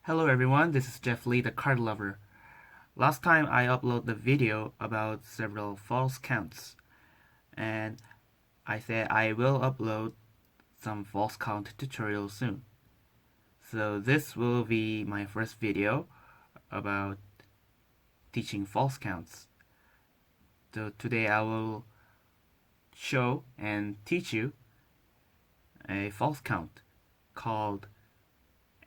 Hello everyone, this is Jeff Lee, the card lover. Last time I uploaded the video about several false counts, and I said I will upload some false count tutorials soon. So this will be my first video about teaching false counts. So today I will show and teach you a false count called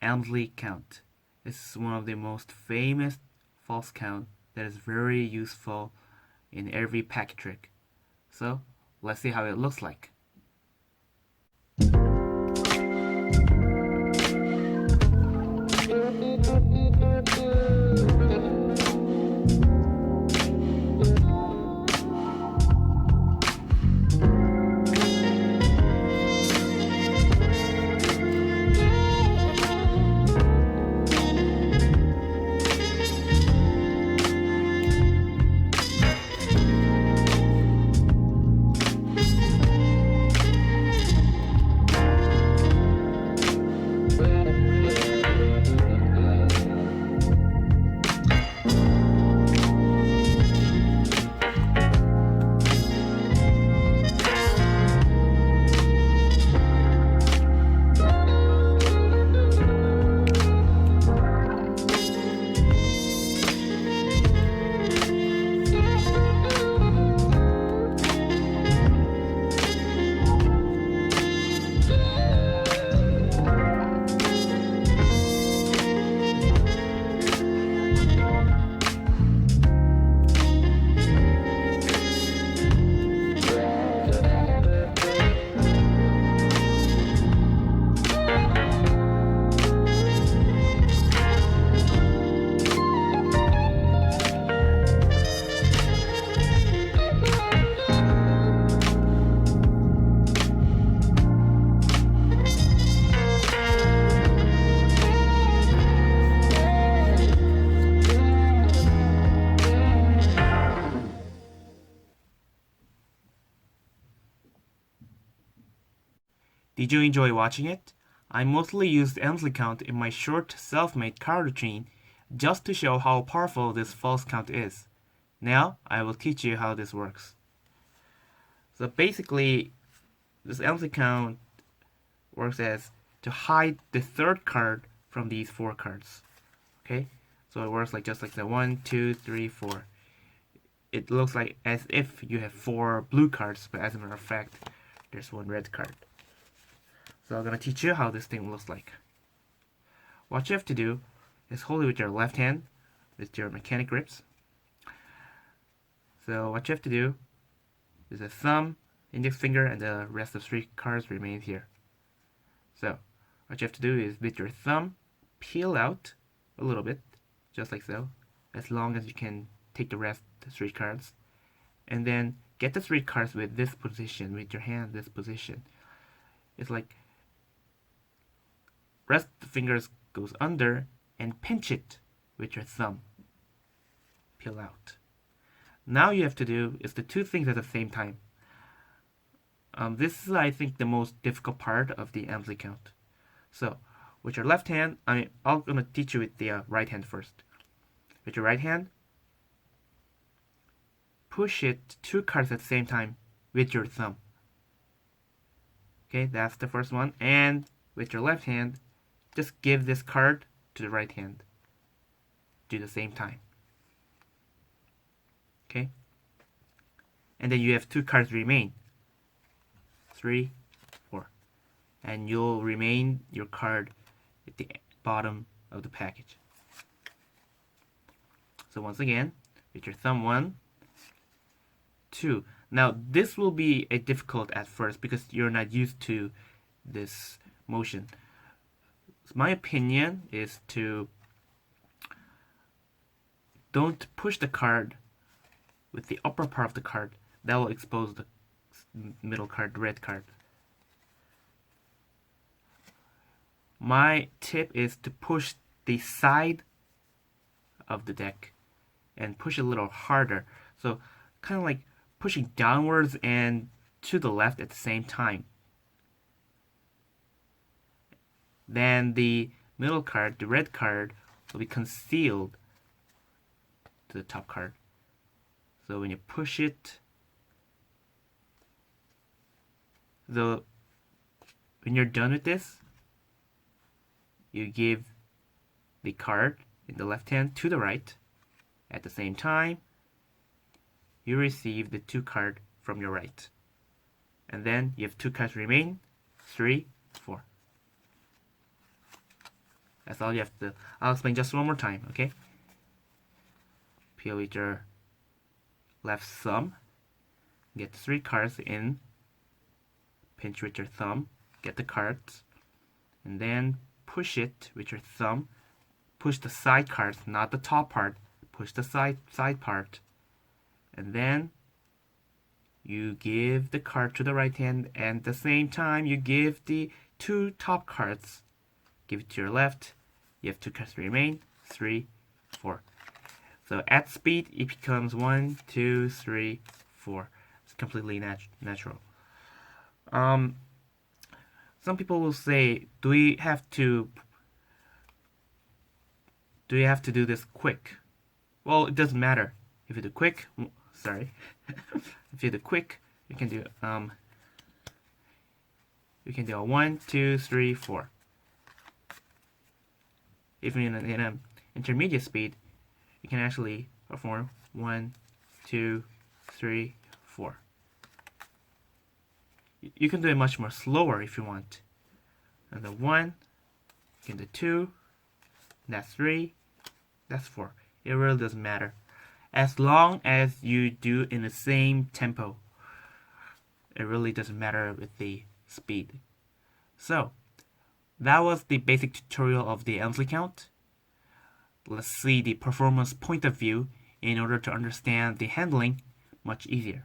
Elmsley Count. This is one of the most famous false count that is very useful in every packet trick. So let's see how it looks like. Did you enjoy watching it? I mostly used Elmsley Count in my short self-made card routine just to show how powerful this false count is. Now I will teach you how this works. So basically, this Elmsley Count works as to hide the third card from these four cards. Okay, so it works like just like the 1, 2, 3, 4. It looks like as if you have 4 blue cards, but as a matter of fact, there's 1 red card. So I'm gonna teach you how this thing looks like. What you have to do is hold it with your left hand, with your mechanic grips. So what you have to do is a thumb, index finger, and the rest of 3 cards remain here. So what you have to do is with your thumb, peel out a little bit, just like so, as long as you can take the rest of the 3 cards, and then get the 3 cards with this position, with your hand this position. It's like rest the fingers goes under and pinch it with your thumb. Peel out. Now you have to do is the 2 things at the same time. This is, I think, the most difficult part of the Elmsley count. So, with your left hand, I'm gonna teach you with the right hand first. With your right hand, push it 2 cards at the same time with your thumb. Okay, that's the first one. And with your left hand, just give this card to the right hand. Do the same time. Okay? And then you have 2 cards remain. 3, 4. And you'll remain your card at the bottom of the package. So once again, with your thumb 1, 2. Now this will be a difficult at first because you're not used to this motion. My opinion is to don't push the card with the upper part of the card. That will expose the middle card, the red card. My tip is to push the side of the deck and push a little harder. So kind of like pushing downwards and to the left at the same time. Then the middle card, the red card, will be concealed to the top card. So when you push it, when you're done with this, you give the card in the left hand to the right. At the same time, you receive the 2 card from your right. And then you have 2 cards remain, 3, 4. That's all you have to do. I'll explain just one more time, okay? Peel with your left thumb, get 3 cards in, pinch with your thumb, get the cards, and then push it with your thumb, push the side cards, not the top part, push the side part, and then you give the card to the right hand, and at the same time you give the 2 top cards. Give it to your left. You have 2 cards remain. 3, 4. So at speed, it becomes 1, 2, 3, 4. It's completely natural. Some people will say, do we have to do this quick? Well, it doesn't matter. If you do quick, if you do quick, you can do a 1, 2, 3, 4. Even in an intermediate speed, you can actually perform 1, 2, 3, 4. You can do it much more slower if you want. And the 1, you can do 2, that's 3, that's 4. It really doesn't matter. As long as you do in the same tempo, it really doesn't matter with the speed. So, that was the basic tutorial of the Elmsley Count. Let's see the performance point of view in order to understand the handling much easier.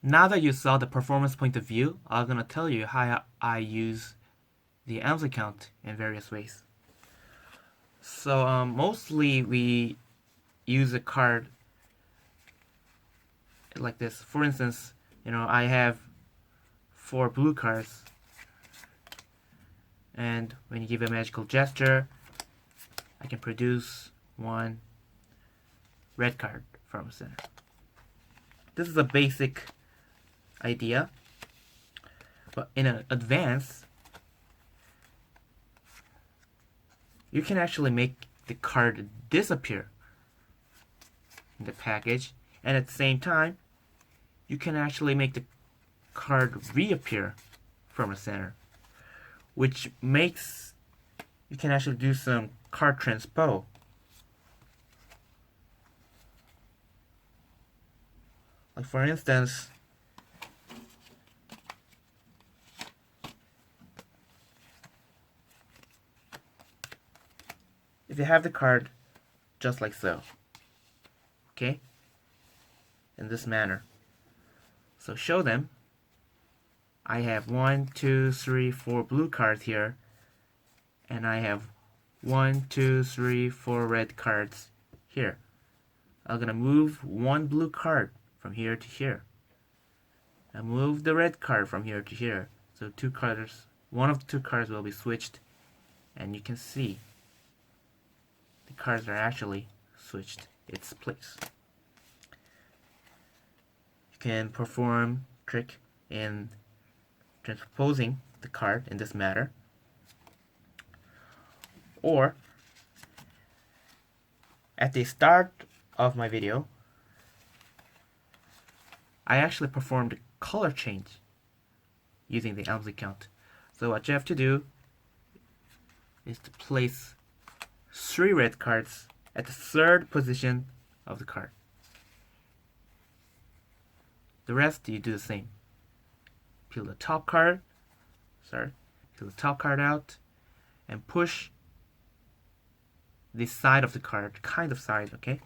Now that you saw the performance point of view, I'm going to tell you how I use the Elmsley Count in various ways. So mostly we use a card like this. For instance, I have 4 blue cards, and when you give a magical gesture, I can produce 1 red card from center. This is a basic idea, but in an advance, you can actually make the card disappear in the package, and at the same time, you can actually make the card reappear from the center, which makes you can actually do some card transpo. Like for instance, if you have the card just like so, okay, in this manner. So show them. I have 1, 2, 3, 4 blue cards here, and I have 1, 2, 3, 4 red cards here. I'm gonna move 1 blue card from here to here. I move the red card from here to here. So 2 cards, one of the 2 cards will be switched, and you can see the cards are actually switched its place. can perform trick in transposing the card in this matter. Or at the start of my video, I actually performed a color change using the Elmsley Count. So what you have to do is to place 3 red cards at the 3rd position of the card. The rest you do the same. Peel the top card, peel the top card out, and push the side of the card, kind of side, okay?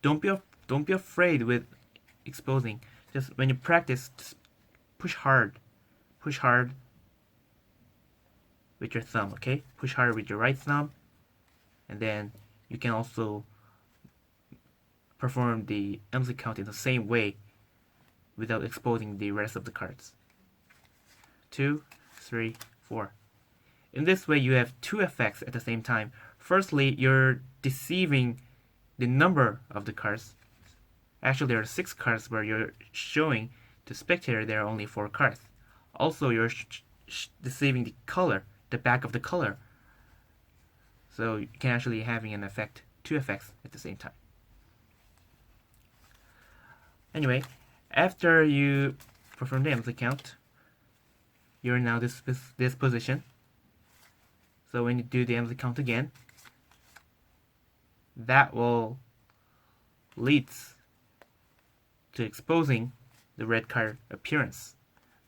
Don't be afraid with exposing. Just when you practice, just push hard with your thumb, okay? Push hard with your right thumb, and then you can also perform the Elmsley Count in the same way without exposing the rest of the cards. 2, 3, 4. In this way, you have 2 effects at the same time. Firstly, you're deceiving the number of the cards. Actually, there are 6 cards where you're showing to spectator there are only 4 cards. Also, you're deceiving the color, the back of the color. So you can actually having an effect, 2 effects at the same time. Anyway, after you perform the Elmsley Count, you're now this position. So when you do the Elmsley Count again, that will leads to exposing the red card appearance.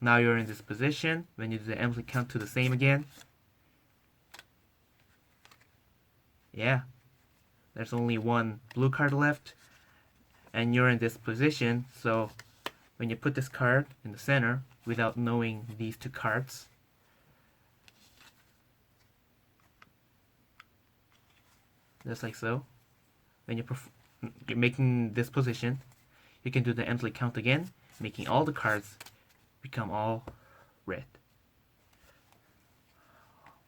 Now you're in this position. When you do the Elmsley Count to the same again, yeah, there's only 1 blue card left, and you're in this position. So when you put this card in the center without knowing these 2 cards, just like so, when you're making this position, you can do the Elmsley Count again, making all the cards become all red.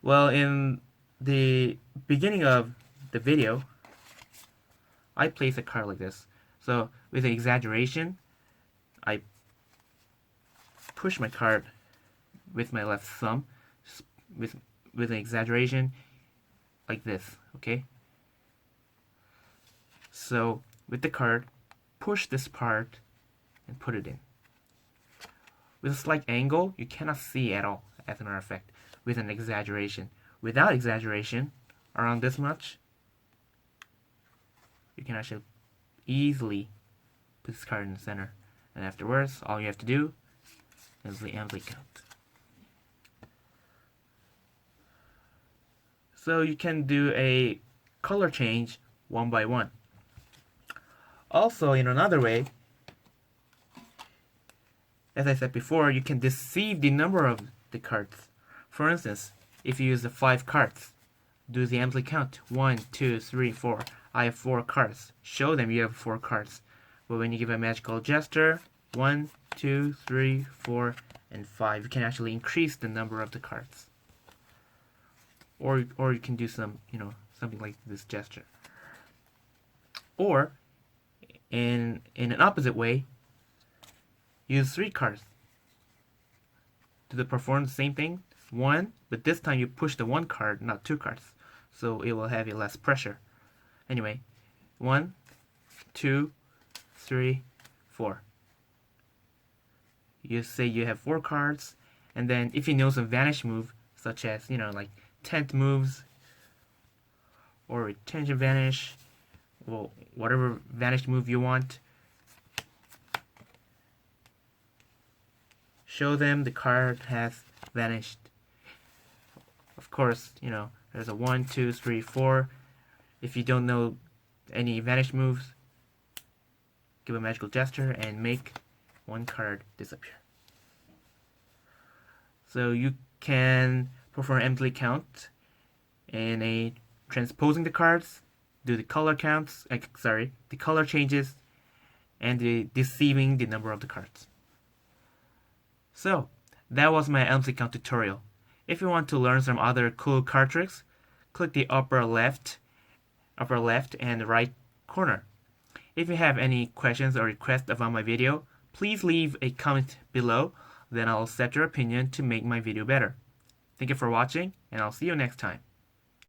Well, in the beginning of the video, I place a card like this. So with an exaggeration, I push my card with my left thumb with an exaggeration like this, okay? So with the card, push this part and put it in. With a slight angle, you cannot see at all, as a matter of fact, with an exaggeration. Without exaggeration, around this much, you can actually easily put this card in the center. And afterwards, all you have to do is the Elmsley Count. So you can do a color change 1 by 1. Also, in another way, as I said before, you can deceive the number of the cards. For instance, if you use the 5 cards, do the Elmsley Count. 1, 2, 3, 4. I have 4 cards. Show them you have 4 cards. But when you give a magical gesture, 1, 2, 3, 4, and 5, you can actually increase the number of the cards. Or you can do some, something like this gesture. Or in an opposite way, use 3 cards. To perform the same thing, 1, but this time you push the 1 card, not 2 cards. So it will have less pressure. Anyway, 1, 2, 3, 4. You say you have 4 cards, and then if you know some vanish move, such as, like 10th moves, or retention vanish, well, whatever vanish move you want, show them the card has vanished. Of course, there's a 1, 2, 3, 4. If you don't know any vanish moves, give a magical gesture and make 1 card disappear. So you can perform Elmsley Count in a transposing the cards, do the color counts, the color changes, and the deceiving the number of the cards. So that was my Elmsley Count tutorial. If you want to learn some other cool card tricks, click the upper left and right corner. If you have any questions or requests about my video, please leave a comment below, then I'll accept your opinion to make my video better. Thank you for watching, and I'll see you next time.